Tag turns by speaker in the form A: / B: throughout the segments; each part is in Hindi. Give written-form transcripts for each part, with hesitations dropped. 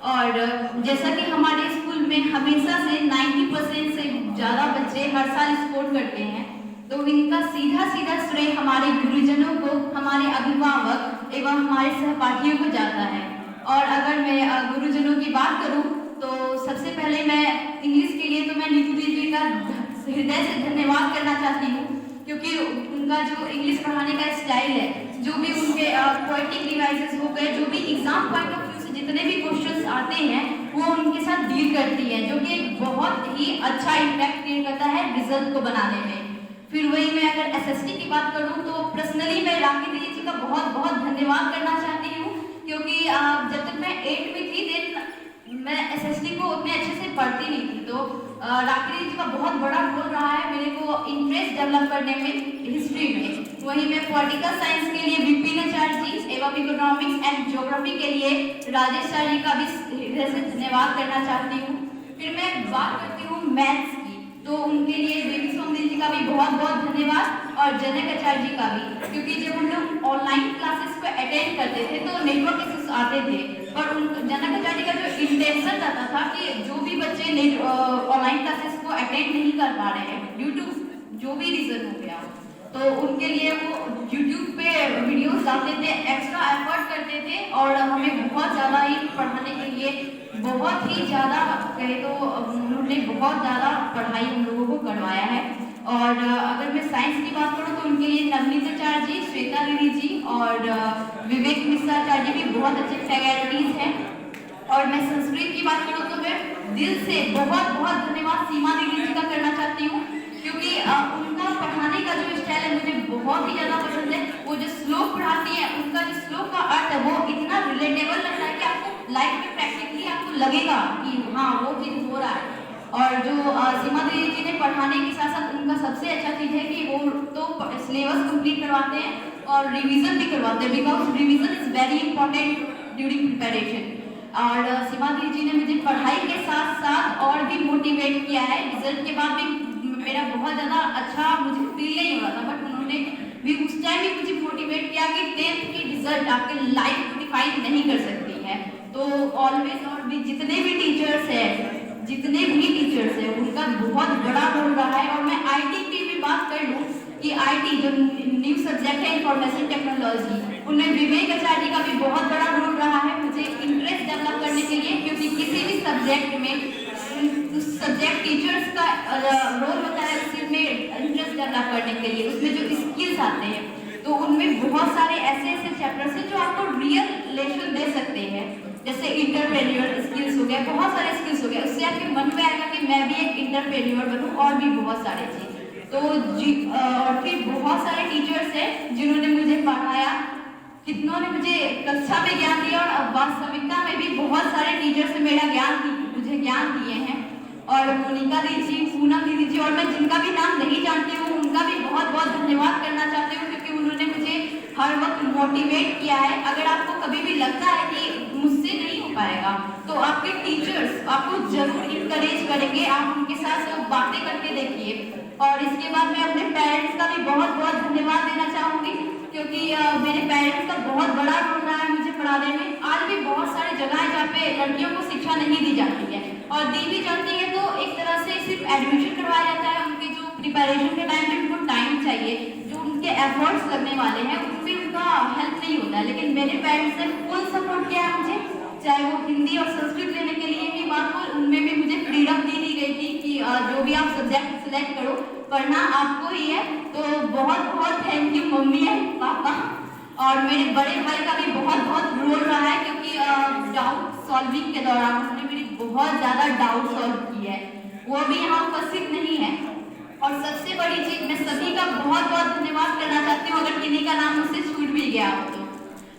A: और जैसा कि हमारे स्कूल में हमेशा से 90% से ज़्यादा बच्चे हर साल स्पोर्ट करते हैं, तो इनका सीधा सीधा श्रेय हमारे गुरुजनों को, हमारे अभिभावक एवं हमारे सहपाठियों को जाता है। और अगर मैं गुरुजनों की बात करूं तो सबसे पहले मैं इंग्लिश के लिए तो मैं नीतू दीदी का हृदय से धन्यवाद करना चाहती हूँ, क्योंकि उनका जो इंग्लिश पढ़ाने का स्टाइल है, जो भी उनके पोएटिक डिवाइसेस हो गए, जो भी एग्जाम पॉइंट ऑफ व्यू से जितने भी क्वेश्चंस आते हैं वो उनके साथ डील करती है, जो कि एक बहुत ही अच्छा इम्पैक्ट क्रिएट करता है रिजल्ट को बनाने में। फिर वही मैं अगर एसएसटी की बात करूं तो पर्सनली मैं राखी दीदी जी का बहुत बहुत धन्यवाद करना चाहती हूँ, क्योंकि जब तक मैं 8th में थी देन मैं एसएसटी को उतने अच्छे से पढ़ती नहीं थी, तो राखी दीदी जी का बहुत बड़ा रोल रहा है मेरे को इंटरेस्ट डेवलप करने में हिस्ट्री में। वहीं मैं पॉलिटिकल साइंस के लिए विपिन आचार्य जी एवं इकोनॉमिक्स एंड ज्योग्राफी के लिए राजेश सर जी का भी हृदय से धन्यवाद करना चाहती हूँ। फिर मैं बात करती हूँ मैथ्स की, तो उनके लिए बेबी सोमदेव जी का भी बहुत बहुत धन्यवाद और जनक आचार्य जी का भी, क्योंकि जब हम लोग ऑनलाइन क्लासेस को अटेंड करते थे तो नेटवर्क इश्यूज आते थे, और उन जनक आचार्य जी का जो इंटेंशन रहता था कि जो भी बच्चे ऑनलाइन क्लासेस को अटेंड नहीं कर पा रहे हैं ड्यू टू जो भी रीजन हो गया, तो उनके लिए वो YouTube पे वीडियोस डालते थे, एक्स्ट्रा एफर्ट करते थे और हमें बहुत ज़्यादा ही पढ़ाने के लिए बहुत ही ज़्यादा कहे तो उन्होंने बहुत ज़्यादा पढ़ाई हम लोगों को करवाया है। और अगर मैं साइंस की बात करूँ तो उनके लिए नवनीत आचार्य जी, श्वेता दीदी जी और विवेक मिश्रा आचार्य जी भी बहुत अच्छे फैकल्टीज हैं। और मैं संस्कृत की बात करूँ तो मैं दिल से बहुत बहुत धन्यवाद सीमा दीदी जी का करना चाहती हूँ, क्योंकि उनका पढ़ाने का जो स्टाइल है मुझे बहुत ही ज़्यादा पसंद है। वो जो श्लोक पढ़ाती है, उनका जो श्लोक का अर्थ है वो इतना रिलेटेबल लगता है कि आपको लाइफ में प्रैक्टिकली आपको लगेगा कि हाँ वो चीज़ हो रहा है। और जो सीमा दीदी जी ने पढ़ाने के साथ साथ उनका सबसे अच्छा चीज़ है कि वो तो सिलेबस कंप्लीट करवाते हैं और रिवीजन भी करवाते हैं, because revision is very important during preparation. और सीमा दीदी जी ने मुझे पढ़ाई के साथ साथ और भी मोटिवेट किया है। रिजल्ट के बाद भी मेरा बहुत ज़्यादा अच्छा मुझे फील नहीं हो रहा था, बट उन्होंने भी उस टाइम भी मुझे मोटिवेट किया कि 10th की रिजल्ट आपके लाइफ को डिफाइन नहीं कर सकती है। तो ऑलवेज और भी जितने भी टीचर्स हैं उनका बहुत बड़ा रोल रहा है। और मैं आईटी की भी बात कर लूँ कि आईटी जो न्यू सब्जेक्ट है इंफॉर्मेशन टेक्नोलॉजी, उनमें विवेक आचार्य जी का भी बहुत बड़ा रोल रहा है मुझे इंटरेस्ट डेवलप करने के लिए, क्योंकि किसी भी सब्जेक्ट में सब्जेक्ट टीचर्स का रोल होता है उसमें इंटरेस्ट डेवलप करने के लिए, उसमें जो स्किल्स आते हैं तो उनमें बहुत सारे ऐसे ऐसे चैप्टर्स हैं जो आपको रियल लेसन दे सकते हैं, जैसे इंटरप्रेन्योर स्किल्स हो गया, बहुत सारे स्किल्स हो गए, उससे आपके मन में आएगा कि मैं भी एक इंटरप्रेन्योर बनूं, और भी बहुत सारे चीज़। तो और फिर बहुत सारे टीचर्स हैं जिन्होंने मुझे पढ़ाया, कितनों ने मुझे कक्षा में ज्ञान दिया, और वास्तविकता में भी बहुत सारे टीचर्स से मेरा मुझे ज्ञान दिए हैं। और मोनिका दीदी, पूनम दीदी जी, और मैं जिनका भी नाम नहीं जानती हूँ उनका भी बहुत बहुत धन्यवाद करना चाहती हूँ, क्योंकि उन्होंने मुझे हर वक्त मोटिवेट किया है। अगर आपको कभी भी लगता है कि मुझसे नहीं हो पाएगा तो आपके टीचर्स आपको जरूर इंकरेज करेंगे, आप उनके साथ बातें करके देखिए। और इसके बाद मैं अपने पेरेंट्स का भी बहुत बहुत धन्यवाद देना चाहूँगी, क्योंकि मेरे पेरेंट्स का बहुत बड़ा रोल रहा है मुझे पढ़ाने में। आज भी बहुत सारी जगह है जहाँ पे लड़कियों को शिक्षा नहीं दी जाती है, और दी भी जाती है तो एक तरह से सिर्फ एडमिशन करवाया जाता है। उनके जो प्रिपरेशन के टाइम में उनको टाइम चाहिए, जो उनके एफर्ट्स लगने वाले हैं उनमें उनका हेल्प नहीं होता है। लेकिन मेरे पेरेंट्स ने फुल सपोर्ट किया है मुझे, चाहे वो हिंदी और संस्कृत लेने के लिए ही बात हो, उनमें भी मुझे फ्रीडम दी गई थी कि जो भी आप सब्जेक्ट सिलेक्ट करो, पढ़ना आपको ही है। तो बहुत बहुत थैंक यू मम्मी एंड पापा। और मेरे बड़े भाई का भी बहुत बहुत रोल रहा है, क्योंकि डाउट सॉल्विंग के दौरान उन्होंने मेरी बहुत ज़्यादा डाउट सॉल्व की है, वो भी यहाँ उपस्थित नहीं है। और सबसे बड़ी चीज़, मैं सभी का बहुत बहुत धन्यवाद करना चाहती हूँ अगर किसी का नाम मुझसे छूट भी गया हो तो।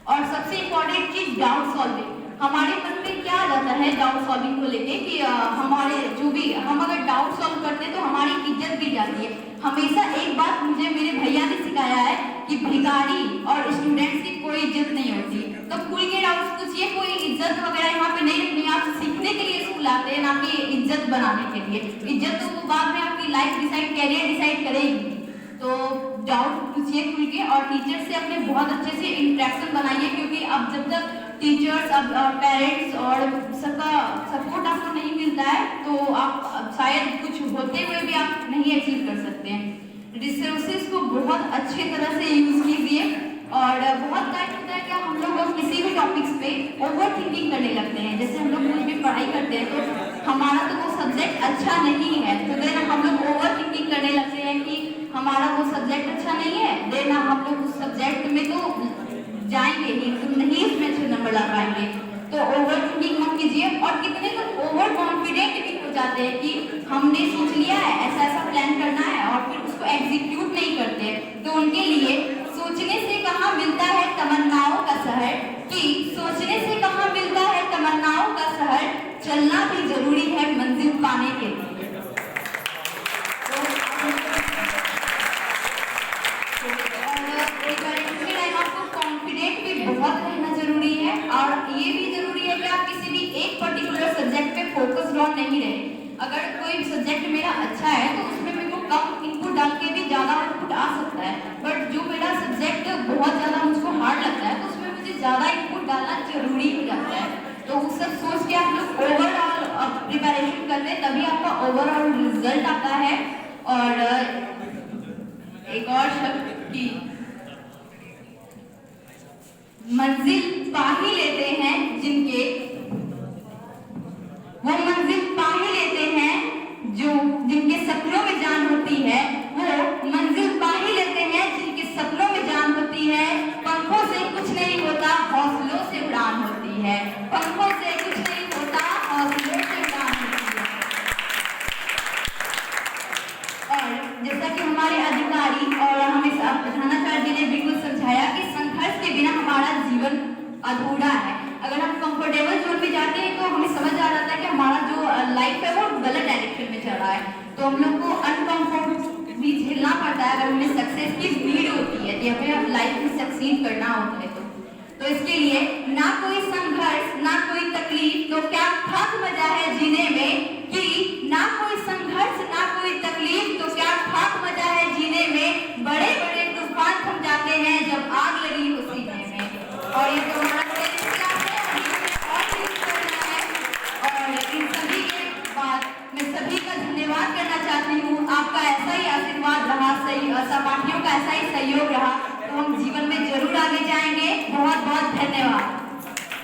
A: और सबसे इम्पोर्टेंट चीज़ डाउट सॉल्विंग। हमारे मन में क्या रहता है डाउट सॉल्विंग को लेके कि हमारे जो भी हम अगर डाउट सॉल्व करते हैं तो हमारी इज्जत गिर जाती है। हमेशा एक बात मुझे मेरे भैया ने सिखाया है कि भिखारी और स्टूडेंट्स की कोई इज्जत नहीं होती। तो खुल के डाउट्स पूछिए, कोई इज्जत वगैरह यहाँ पे नहीं रखनी, आप सीखने के लिए स्कूल आते हैं, ना कि इज्जत बनाने के लिए। इज्जत तो बाद में आपकी लाइफ डिसाइड, कैरियर डिसाइड करेगी। तो डाउट पूछिए खुल के, और टीचर से अपने बहुत अच्छे से इंटरेक्शन बनाइए, क्योंकि अब जब तक टीचर्स, अब पेरेंट्स और सब शायद कुछ होते हुए भी आप नहीं अचीव कर सकते हैं। रिसोर्सेज को बहुत अच्छे तरह से यूज कीजिए। और बहुत टाइम होता है क्या हम लोग किसी भी टॉपिक्स पे ओवर थिंकिंग करने लगते हैं। जैसे हम लोग कुछ भी पढ़ाई करते हैं तो हमारा तो वो सब्जेक्ट अच्छा नहीं है, तो देन हम लोग ओवर थिंकिंग करने लगते हैं कि हमारा वो सब्जेक्ट अच्छा नहीं है, देन हम लोग उस सब्जेक्ट में तो जाएंगे ही, तो नहीं उसमें अच्छे नंबर ला पाएंगे। तो ओवर थिंकिंग मत कीजिए। और कितने लोग ओवर कॉन्फिडेंट भी हो जाते हैं कि हमने सोच लिया है ऐसा ऐसा प्लान करना है और फिर उसको एग्जीक्यूट नहीं करते। तो उनके लिए सोचने से कहाँ मिलता है तमन्नाओं का शहर, कि सोचने से कहाँ मिलता है तमन्नाओं का शहर, चलना भी जरूरी है मंजिल पाने के लिए। बहुत रहना जरूरी है और ये भी जरूरी है कि आप किसी भी एक पर्टिकुलर सब्जेक्ट पे फोकस ऑन नहीं रहे। अगर कोई सब्जेक्ट मेरा अच्छा है तो उसमें मेरे को कम इनपुट डाल के भी ज्यादा आउटपुट आ सकता है, बट जो मेरा सब्जेक्ट बहुत ज्यादा मुझको हार्ड लगता है तो उसमें मुझे ज्यादा इनपुट डालना जरूरी हो जाता है। तो वो सब सोच के आप लोग ओवरऑल प्रिपरेशन कर ले, तभी आपका ओवरऑल रिजल्ट आता है। और एक और शब्द की मंजिल पा ही लेते हैं जिनके, वो मंजिल पा ही लेते हैं जो जिनके सपनों में जान होती है, वो मंजिल पा ही लेते हैं जिनके सपनों में जान होती है। पंखों से कुछ नहीं होता हौसलों से उड़ान होती है, पंखों से कुछ नहीं होता हौसलों से उड़ान होती है। और जैसा कि हमारे अधिकारी और हमें प्रधानाचार्य जी ने बिल्कुल समझाया कि संघर्ष के बिना हमारा जीवन अधूरा है। अगर हम कंफर्टेबल जोन में जाते हैं तो हमें समझ आ जाता है कि हमारा जो लाइफ है वो गलत डायरेक्शन में चल रहा है, तो हम लोग को अनकंफर्ट भी झेलना पड़ता है अगर हमें सक्सेस की नीड होती है या फिर लाइफ में सक्सीड करना होता है। तो इसके लिए ना कोई संघर्ष ना कोई तकलीफ तो क्या खास मजा है जीने में, कि ना कोई संघर्ष ना कोई तकलीफ तो क्या खास मजा है जीने में। बड़े बड़े तूफान थम जाते हैं जब आग लगी हो सीने में। और ये तो हमारा और इन सभी के बाद मैं सभी का धन्यवाद करना चाहती हूँ। आपका ऐसा ही आशीर्वाद रहा, सही सहपाठियों का ऐसा ही सहयोग रहा तो हम जीवन में जरूर आगे जाएंगे। बहुत बहुत धन्यवाद।